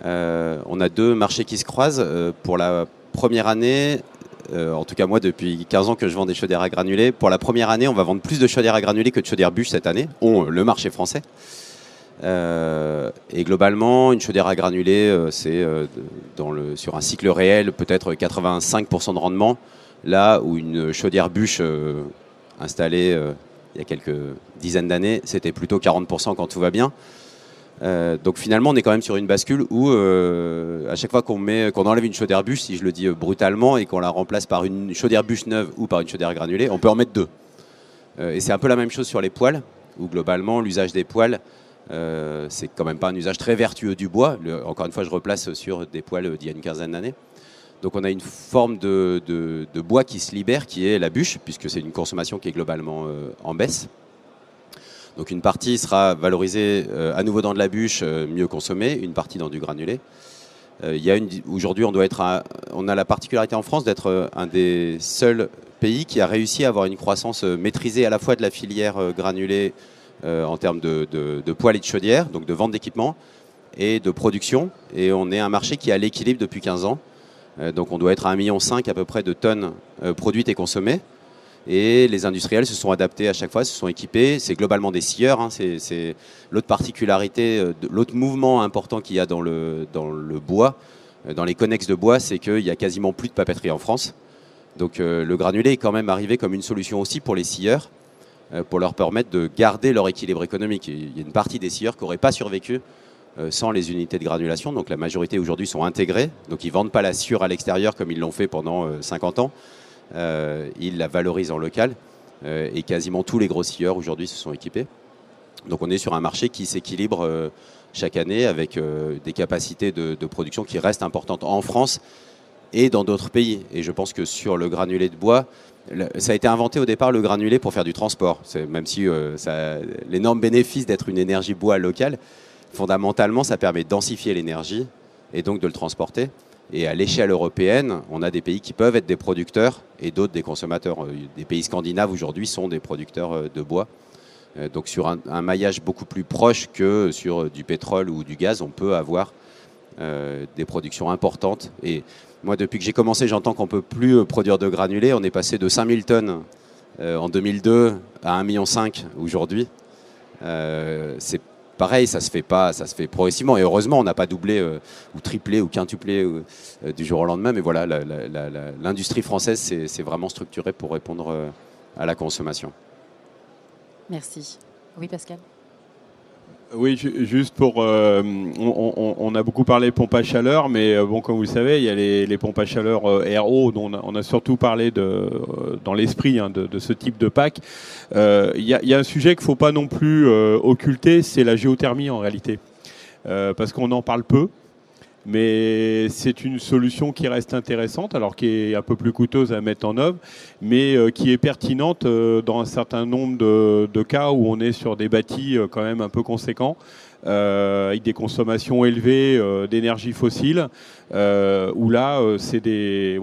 on a 2 marchés qui se croisent. Pour la première année, en tout cas moi depuis 15 ans que je vends des chaudières à granulés, pour la première année on va vendre plus de chaudières à granulés que de chaudières bûches cette année, le marché français. Et globalement, une chaudière à granulés, c'est sur un cycle réel peut-être 85% de rendement, là où une chaudière bûche installée il y a quelques dizaines d'années, c'était plutôt 40% quand tout va bien. Donc finalement, on est quand même sur une bascule où à chaque fois qu'on enlève une chaudière bûche, si je le dis brutalement, et qu'on la remplace par une chaudière bûche neuve ou par une chaudière granulée, on peut en mettre deux. Et c'est un peu la même chose sur les poêles, où globalement, l'usage des poêles, c'est quand même pas un usage très vertueux du bois. Encore une fois, je replace sur des poêles d'il y a une quinzaine d'années. Donc on a une forme de bois qui se libère, qui est la bûche, puisque c'est une consommation qui est globalement en baisse. Donc une partie sera valorisée à nouveau dans de la bûche, mieux consommée, une partie dans du granulé. Aujourd'hui, on a la particularité en France d'être un des seuls pays qui a réussi à avoir une croissance maîtrisée à la fois de la filière granulée en termes de poêles et de chaudières, donc de vente d'équipements et de production. Et on est un marché qui est à l'équilibre depuis 15 ans. Donc on doit être à 1,5 million à peu près de tonnes produites et consommées. Et les industriels se sont adaptés à chaque fois, se sont équipés. C'est globalement des scieurs. C'est l'autre particularité, l'autre mouvement important qu'il y a dans le bois, dans les connexes de bois, c'est qu'il y a quasiment plus de papeterie en France. Donc le granulé est quand même arrivé comme une solution aussi pour les scieurs, pour leur permettre de garder leur équilibre économique. Il y a une partie des scieurs qui n'auraient pas survécu sans les unités de granulation. Donc la majorité aujourd'hui sont intégrées. Donc ils ne vendent pas la sciure à l'extérieur comme ils l'ont fait pendant 50 ans. Ils la valorisent en local et quasiment tous les gros scieurs aujourd'hui se sont équipés. Donc on est sur un marché qui s'équilibre chaque année avec des capacités de production qui restent importantes en France et dans d'autres pays. Et je pense que sur le granulé de bois, ça a été inventé au départ le granulé pour faire du transport. Même si l'énorme bénéfice d'être une énergie bois locale, fondamentalement ça permet de densifier l'énergie et donc de le transporter. Et à l'échelle européenne, on a des pays qui peuvent être des producteurs et d'autres des consommateurs. Des pays scandinaves aujourd'hui sont des producteurs de bois. Donc sur un maillage beaucoup plus proche que sur du pétrole ou du gaz, on peut avoir des productions importantes. Et moi, depuis que j'ai commencé, j'entends qu'on ne peut plus produire de granulés. On est passé de 5000 tonnes en 2002 à 1,5 million aujourd'hui. C'est pareil, ça se fait progressivement. Et heureusement, on n'a pas doublé ou triplé ou quintuplé du jour au lendemain. Mais voilà, l'industrie française s'est vraiment structurée pour répondre à la consommation. Merci. Oui, Pascal. Oui, juste pour... on a beaucoup parlé pompe à chaleur, mais bon, comme vous le savez, il y a les pompes à chaleur RO, dont on a surtout parlé dans l'esprit de ce type de pack. Il y a un sujet qu'il ne faut pas non plus occulter, c'est la géothermie en réalité. Parce qu'on en parle peu, mais c'est une solution qui reste intéressante, alors qui est un peu plus coûteuse à mettre en œuvre, mais qui est pertinente dans un certain nombre de cas où on est sur des bâtis quand même un peu conséquents, avec des consommations élevées d'énergie fossile, où là, c'est des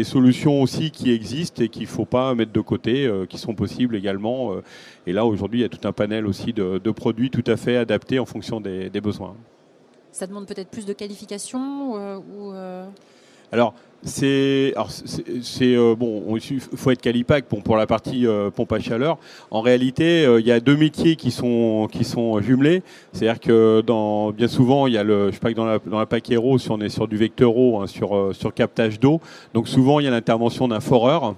solutions aussi qui existent et qu'il ne faut pas mettre de côté, qui sont possibles également. Et là, aujourd'hui, il y a tout un panel aussi de produits tout à fait adaptés en fonction des besoins. Ça demande peut-être plus de qualification Alors, il faut être qualipac pour la partie pompe à chaleur. En réalité, il y a deux métiers qui sont jumelés. C'est-à-dire que bien souvent, il y a je sais pas que dans la PAC Aéro, si on est sur du vectero, sur captage d'eau, donc souvent il y a l'intervention d'un foreur.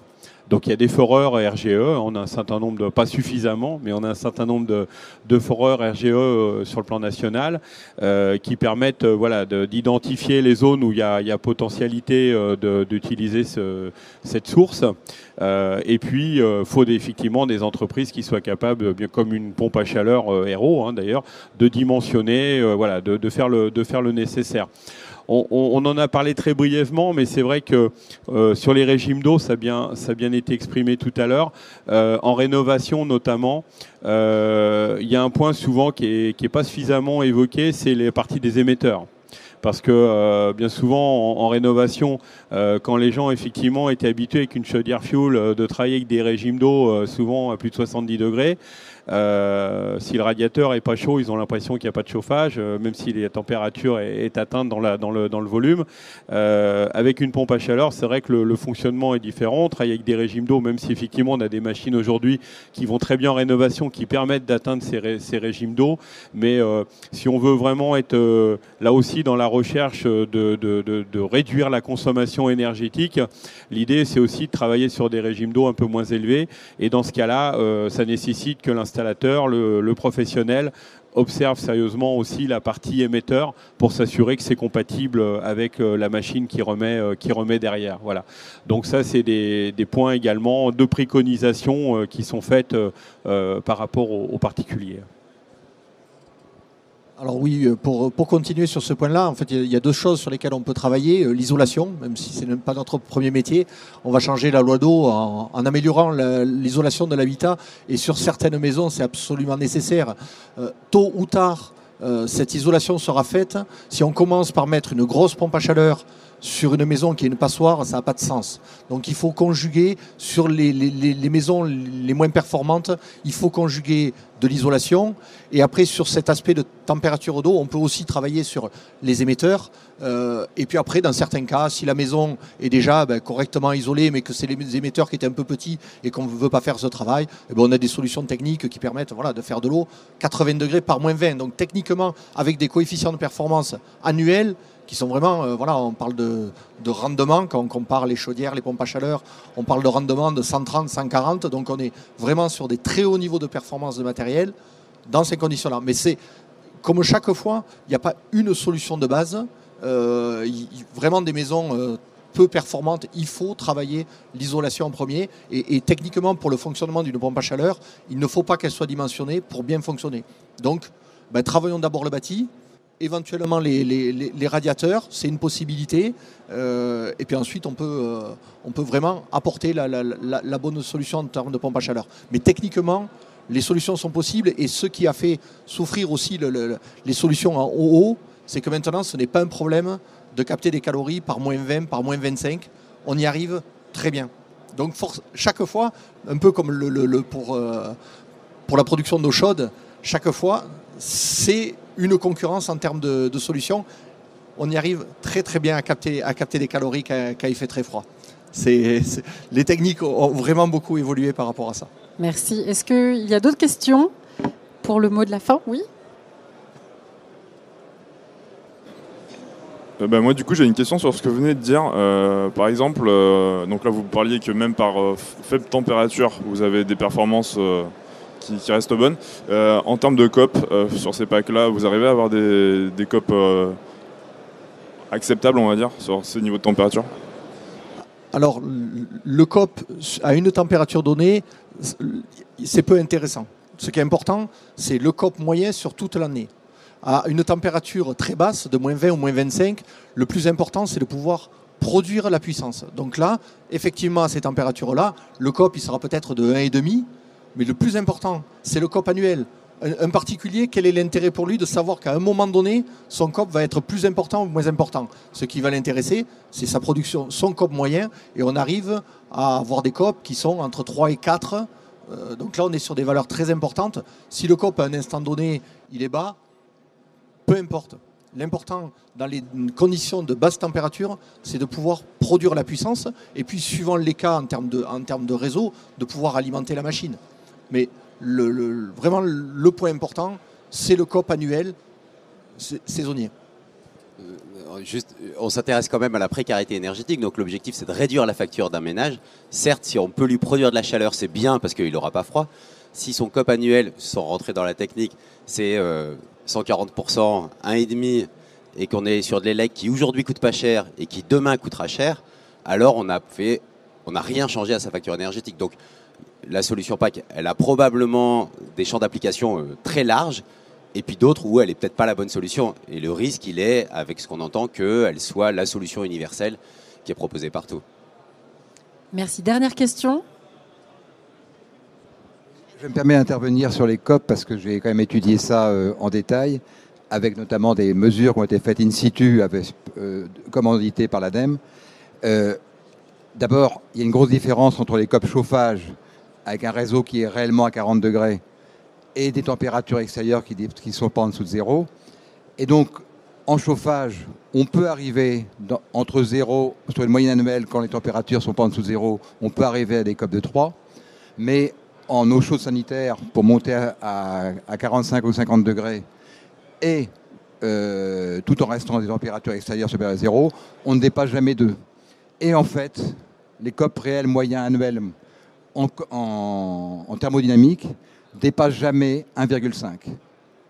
Donc il y a des foreurs RGE, on a un certain nombre pas suffisamment, mais on a un certain nombre de foreurs RGE sur le plan national qui permettent d'identifier les zones où il y a potentialité d'utiliser cette source. Et puis il faut effectivement des entreprises qui soient capables, bien comme une pompe à chaleur RO d'ailleurs, de dimensionner, de faire le nécessaire. On en a parlé très brièvement, mais c'est vrai que sur les régimes d'eau, ça a bien été exprimé tout à l'heure. En rénovation notamment, il y a un point souvent qui est pas suffisamment évoqué, c'est les parties des émetteurs. Parce que bien souvent en rénovation, quand les gens effectivement étaient habitués avec une chaudière fuel de travailler avec des régimes d'eau souvent à plus de 70 degrés, Si le radiateur n'est pas chaud, ils ont l'impression qu'il n'y a pas de chauffage, même si la température est atteinte dans le volume. Avec une pompe à chaleur, c'est vrai que le fonctionnement est différent. On travaille avec des régimes d'eau, même si effectivement on a des machines aujourd'hui qui vont très bien en rénovation, qui permettent d'atteindre ces régimes d'eau. Mais si on veut vraiment être là aussi dans la recherche de réduire la consommation énergétique, l'idée c'est aussi de travailler sur des régimes d'eau un peu moins élevés. Et dans ce cas-là, ça nécessite que l'installateur, le professionnel, observe sérieusement aussi la partie émetteur pour s'assurer que c'est compatible avec la machine qui remet derrière. Voilà. Donc ça, c'est des points également de préconisation qui sont faites par rapport aux particuliers. Alors oui, pour continuer sur ce point-là, en fait, il y a deux choses sur lesquelles on peut travailler. L'isolation, même si ce n'est pas notre premier métier, on va changer la loi d'eau en améliorant l'isolation de l'habitat. Et sur certaines maisons, c'est absolument nécessaire. Tôt ou tard, cette isolation sera faite. Si on commence par mettre une grosse pompe à chaleur sur une maison qui est une passoire, ça n'a pas de sens. Donc il faut conjuguer sur les maisons les moins performantes, il faut conjuguer de l'isolation. Et après, sur cet aspect de température d'eau, on peut aussi travailler sur les émetteurs. Et puis après, dans certains cas, si la maison est déjà correctement isolée, mais que c'est les émetteurs qui étaient un peu petits et qu'on ne veut pas faire ce travail, on a des solutions techniques qui permettent de faire de l'eau 80 degrés par moins 20. Donc techniquement, avec des coefficients de performance annuels, qui sont vraiment, on parle de rendement, quand on compare les chaudières, les pompes à chaleur, on parle de rendement de 130, 140, donc on est vraiment sur des très hauts niveaux de performance de matériel dans ces conditions-là. Mais c'est, comme chaque fois, il n'y a pas une solution de base. Vraiment des maisons peu performantes, il faut travailler l'isolation en premier. Et techniquement, pour le fonctionnement d'une pompe à chaleur, il ne faut pas qu'elle soit dimensionnée pour bien fonctionner. Donc, travaillons d'abord le bâti. Éventuellement les radiateurs, c'est une possibilité. Et puis ensuite, on peut vraiment apporter la bonne solution en termes de pompe à chaleur. Mais techniquement, les solutions sont possibles. Et ce qui a fait souffrir aussi les solutions en OO, c'est que maintenant, ce n'est pas un problème de capter des calories par moins 20, par moins 25. On y arrive très bien. Donc chaque fois, un peu comme pour la production d'eau chaude, chaque fois, c'est une concurrence en termes de solutions. On y arrive très très bien à capter des calories quand il fait très froid. Les techniques ont vraiment beaucoup évolué par rapport à ça. Merci. Est-ce qu'il y a d'autres questions pour le mot de la fin? Oui. Moi, du coup, j'ai une question sur ce que vous venez de dire. Par exemple, donc là, vous parliez que même par faible température, vous avez des performances qui restent bonnes. En termes de COP, sur ces packs-là, vous arrivez à avoir des COP acceptables, on va dire, sur ces niveaux de température? Alors, le COP à une température donnée, c'est peu intéressant. Ce qui est important, c'est le COP moyen sur toute l'année. À une température très basse, de moins 20 ou moins 25, le plus important, c'est de pouvoir produire la puissance. Donc là, effectivement, à ces températures-là, le COP, il sera peut-être de 1,5, mais le plus important, c'est le COP annuel. Un particulier, quel est l'intérêt pour lui de savoir qu'à un moment donné, son COP va être plus important ou moins important? Ce qui va l'intéresser, c'est sa production, son COP moyen, et on arrive à avoir des COP qui sont entre 3 et 4. Donc là, on est sur des valeurs très importantes. Si le COP, à un instant donné, il est bas, peu importe. L'important, dans les conditions de basse température, c'est de pouvoir produire la puissance, et puis, suivant les cas en termes de réseau, de pouvoir alimenter la machine. Mais vraiment, le point important, c'est le COP annuel saisonnier. On s'intéresse quand même à la précarité énergétique, donc l'objectif c'est de réduire la facture d'un ménage. Certes, si on peut lui produire de la chaleur, c'est bien parce qu'il n'aura pas froid. Si son COP annuel, sans rentrer dans la technique, c'est 140%, 1,5, et qu'on est sur de l'élec qui aujourd'hui coûte pas cher et qui demain coûtera cher, alors on n'a rien changé à sa facture énergétique. Donc la solution PAC, elle a probablement des champs d'application très larges, et puis d'autres où elle n'est peut-être pas la bonne solution. Et le risque, il est, avec ce qu'on entend, qu'elle soit la solution universelle qui est proposée partout. Merci. Dernière question. Je me permets d'intervenir sur les COP parce que j'ai quand même étudié ça en détail, avec notamment des mesures qui ont été faites in situ, commanditées par l'ADEME. D'abord, il y a une grosse différence entre les COP chauffage, avec un réseau qui est réellement à 40 degrés, et des températures extérieures qui ne sont pas en dessous de zéro. Et donc, en chauffage, on peut arriver entre 0, sur une moyenne annuelle, quand les températures ne sont pas en dessous de 0, on peut arriver à des COP de 3. Mais en eau chaude sanitaire, pour monter à 45 ou 50 degrés, et tout en restant à des températures extérieures supérieures à 0, on ne dépasse jamais 2. Et en fait, les COP réels moyens annuels en thermodynamique dépassent jamais 1,5.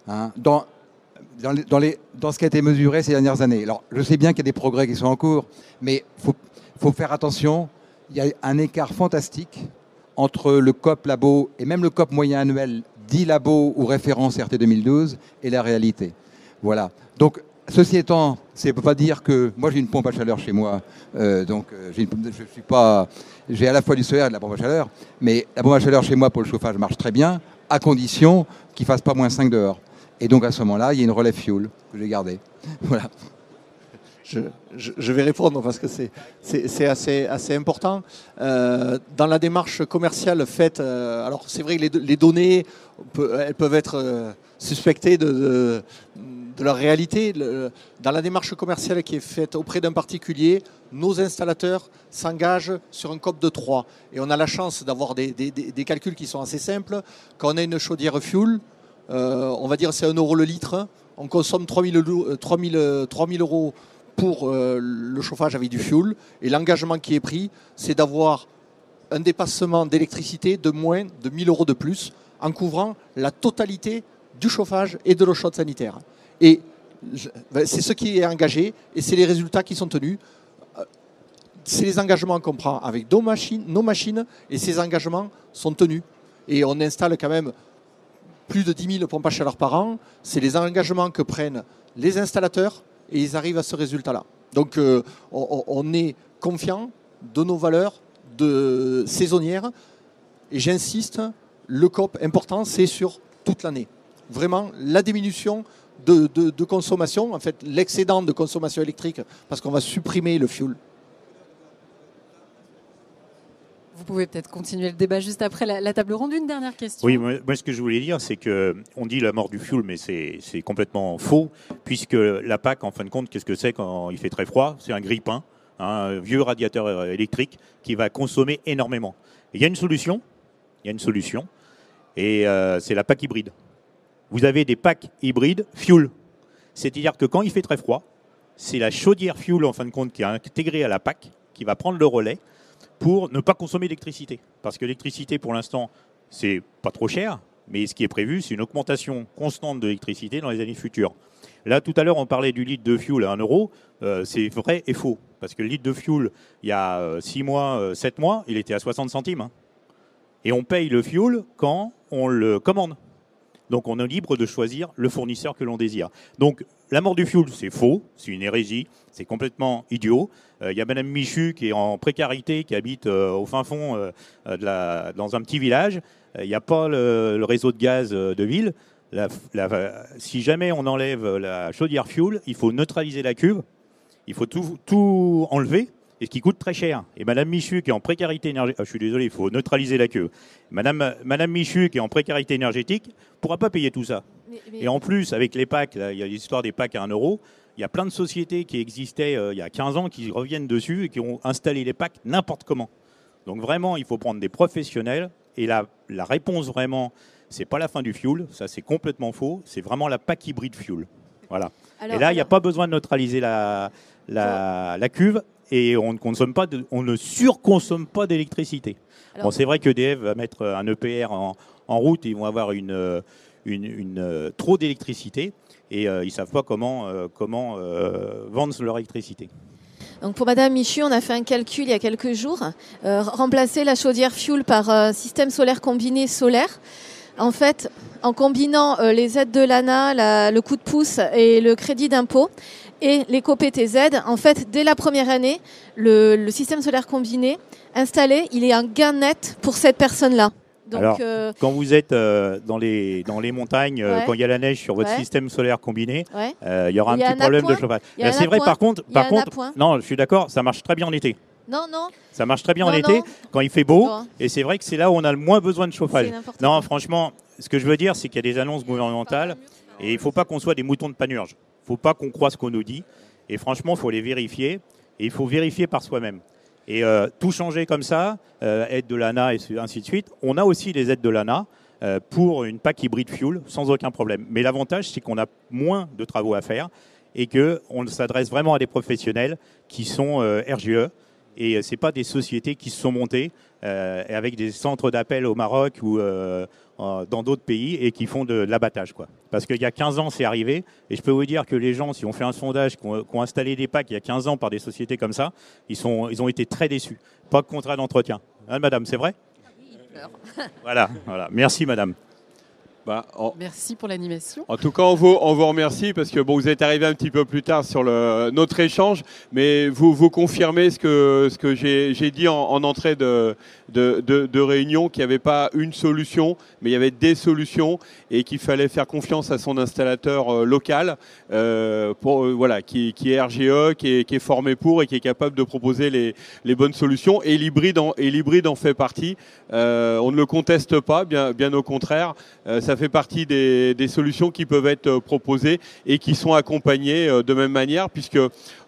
Hein, dans ce qui a été mesuré ces dernières années. Alors, je sais bien qu'il y a des progrès qui sont en cours, mais il faut faire attention. Il y a un écart fantastique entre le COP labo et même le COP moyen annuel dit labo ou référence RT 2012 et la réalité. Voilà. Donc, ceci étant, ça ne peut pas dire que... Moi, j'ai une pompe à chaleur chez moi, j'ai à la fois du solaire et de la pompe à chaleur, mais la pompe à chaleur chez moi pour le chauffage marche très bien, à condition qu'il ne fasse pas moins 5 dehors. Et donc, à ce moment-là, il y a une relève fuel que j'ai gardée. Voilà. Je vais répondre parce que c'est assez important. Dans la démarche commerciale faite, alors c'est vrai que les données, elles peuvent être suspectées de leur réalité. Dans la démarche commerciale qui est faite auprès d'un particulier, nos installateurs s'engagent sur un COP de 3. Et on a la chance d'avoir des calculs qui sont assez simples. Quand on a une chaudière fuel, on va dire c'est 1 euro le litre, on consomme 3 000 euros pour le chauffage avec du fuel, et l'engagement qui est pris, c'est d'avoir un dépassement d'électricité de moins de 1 000 euros de plus, en couvrant la totalité du chauffage et de l'eau chaude sanitaire. Et c'est ce qui est engagé, et c'est les résultats qui sont tenus. C'est les engagements qu'on prend avec nos machines, et ces engagements sont tenus. Et on installe quand même plus de 10 000 pompes à chaleur par an. C'est les engagements que prennent les installateurs, et ils arrivent à ce résultat-là. Donc on est confiant de nos valeurs de saisonnières. Et j'insiste, le COP important, c'est sur toute l'année. Vraiment, la diminution de consommation, en fait, l'excédent de consommation électrique, parce qu'on va supprimer le fuel. Vous pouvez peut-être continuer le débat juste après la table ronde. Une dernière question. Oui, moi ce que je voulais dire, c'est qu'on dit la mort du fuel, mais c'est complètement faux, puisque la PAC, en fin de compte, qu'est-ce que c'est quand il fait très froid? C'est un grille-pain, un vieux radiateur électrique qui va consommer énormément. Il y a une solution, et c'est la PAC hybride. Vous avez des PAC hybrides fuel, c'est-à-dire que quand il fait très froid, c'est la chaudière fuel, en fin de compte, qui est intégrée à la PAC, qui va prendre le relais pour ne pas consommer d'électricité. Parce que l'électricité, pour l'instant, c'est pas trop cher, mais ce qui est prévu, c'est une augmentation constante de l'électricité dans les années futures. Là, tout à l'heure, on parlait du litre de fuel à 1 euro. C'est vrai et faux. Parce que le litre de fuel, il y a 6 mois, 7 mois, il était à 60 centimes. Hein. Et on paye le fuel quand on le commande. Donc, on est libre de choisir le fournisseur que l'on désire. Donc, la mort du fuel, c'est faux, c'est une hérésie, c'est complètement idiot. Il y a Madame Michu qui est en précarité, qui habite au fin fond dans un petit village. Il n'y a pas le réseau de gaz de ville. Si jamais on enlève la chaudière fuel, il faut neutraliser la cuve, il faut tout enlever, et ce qui coûte très cher. Et Madame Michu qui est en précarité énergétique, je suis désolé, il faut neutraliser la cuve. Madame Michu qui est en précarité énergétique ne pourra pas payer tout ça. Et en plus, avec les PAC, il y a l'histoire des PAC à 1 euro. Il y a plein de sociétés qui existaient il y a 15 ans qui reviennent dessus et qui ont installé les PAC n'importe comment. Donc vraiment, il faut prendre des professionnels. Et la réponse vraiment, c'est pas la fin du fuel, ça c'est complètement faux. C'est vraiment la PAC hybride fuel. Voilà. Il n'y a pas besoin de neutraliser la cuve et on ne surconsomme pas d'électricité. Bon, c'est vrai qu'EDF va mettre un EPR en route et ils vont avoir trop d'électricité. Et ils ne savent pas comment vendre leur électricité. Donc pour Madame Michu, on a fait un calcul il y a quelques jours. Remplacer la chaudière fuel par système solaire combiné solaire. En fait, en combinant les aides de l'ANA, le coup de pouce et le crédit d'impôt et l'éco-PTZ, en fait, dès la première année, le système solaire combiné installé, il est un gain net pour cette personne-là. Donc, alors, quand vous êtes dans les montagnes, quand il y a la neige sur votre système solaire combiné, il y aura un petit problème de chauffage. C'est vrai, par contre, non, je suis d'accord, ça marche très bien en été. Non. Ça marche très bien en été, quand il fait beau, et c'est vrai que c'est là où on a le moins besoin de chauffage. Non, franchement, ce que je veux dire, c'est qu'il y a des annonces gouvernementales et il ne faut pas qu'on soit des moutons de panurge. Il ne faut pas qu'on croie ce qu'on nous dit. Et franchement, il faut les vérifier. Et il faut vérifier par soi-même. Et tout changer comme ça, aide de l'ANA et ainsi de suite. On a aussi les aides de l'ANA pour une PAC hybride fuel sans aucun problème. Mais l'avantage, c'est qu'on a moins de travaux à faire et qu'on s'adresse vraiment à des professionnels qui sont RGE. Et ce n'est pas des sociétés qui se sont montées avec des centres d'appel au Maroc ou dans d'autres pays et qui font de l'abattage, quoi. Parce qu'il y a 15 ans, c'est arrivé. Et je peux vous dire que les gens, si on fait un sondage, qui ont installé des packs il y a 15 ans par des sociétés comme ça, ils ont été très déçus. Pas de contrat d'entretien. Hein, madame, c'est vrai ? Voilà. Merci, madame. Merci pour l'animation. En tout cas, on vous remercie parce que vous êtes arrivé un petit peu plus tard sur notre échange, mais vous confirmez ce que j'ai dit en entrée de réunion, qu'il n'y avait pas une solution, mais il y avait des solutions et qu'il fallait faire confiance à son installateur local, qui est RGE, qui est formé pour et qui est capable de proposer les bonnes solutions. Et l'hybride en fait partie. On ne le conteste pas, bien au contraire. Ça fait partie des solutions qui peuvent être proposées et qui sont accompagnées de même manière, puisque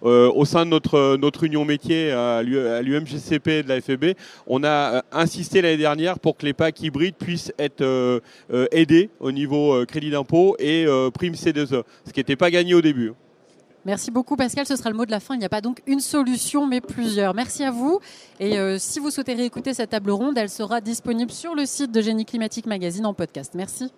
au sein de notre union métier à l'UMGCP de la FEB, on a insisté l'année dernière pour que les packs hybrides puissent être aidés au niveau crédit d'impôt et prime C2E, ce qui n'était pas gagné au début. Merci beaucoup Pascal, ce sera le mot de la fin. Il n'y a pas donc une solution mais plusieurs. Merci à vous. Et si vous souhaitez réécouter cette table ronde, elle sera disponible sur le site de Génie Climatique Magazine en podcast. Merci.